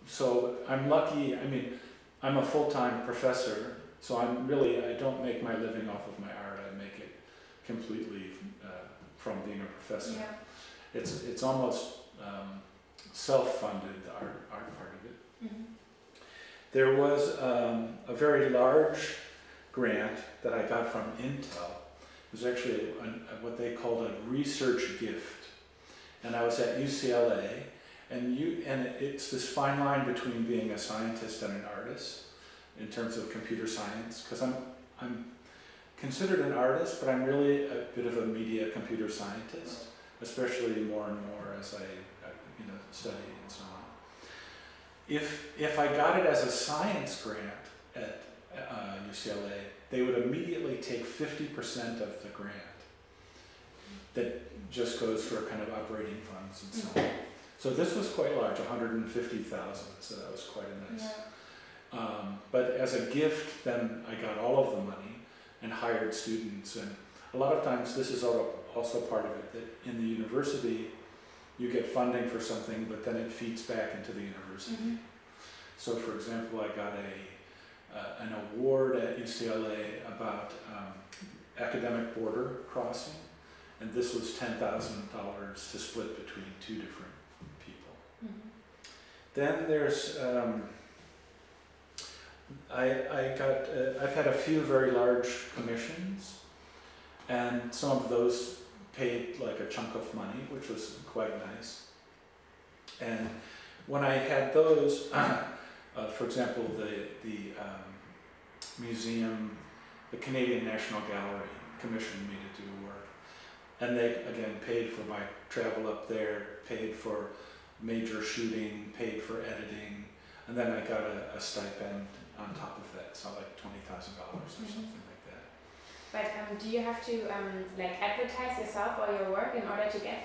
so I'm lucky. I mean, I'm a full-time professor, so I don't make my living off of my art. I make it completely from being a professor. Yeah. It's almost self-funded, the art part of it. Mm-hmm. There was a very large grant that I got from Intel. It was actually what they called a research gift. And I was at UCLA, and it's this fine line between being a scientist and an artist in terms of computer science, because I'm considered an artist, but I'm really a bit of a media computer scientist, especially more and more as I study and so on. If I got it as a science grant at UCLA, they would immediately take 50% of the grant that just goes for kind of operating funds and so on. So this was quite large, 150,000, so that was quite a nice. Yeah. But as a gift, then I got all of the money and hired students. And a lot of times this is also part of it, that in the university you get funding for something, but then it feeds back into the university. Mm-hmm. So for example, I got an award at UCLA about academic border crossing, and this was $10,000 to split between two different people. Mm-hmm. Then there's I've had a few very large commissions, and some of those paid like a chunk of money, which was quite nice. And when I had those, for example, the museum, the Canadian National Gallery commissioned me to do work, and they again paid for my travel up there, paid for major shooting, paid for editing, and then I got a stipend on top of that, so like $20,000 or something like that. But do you have to like advertise yourself or your work in order to get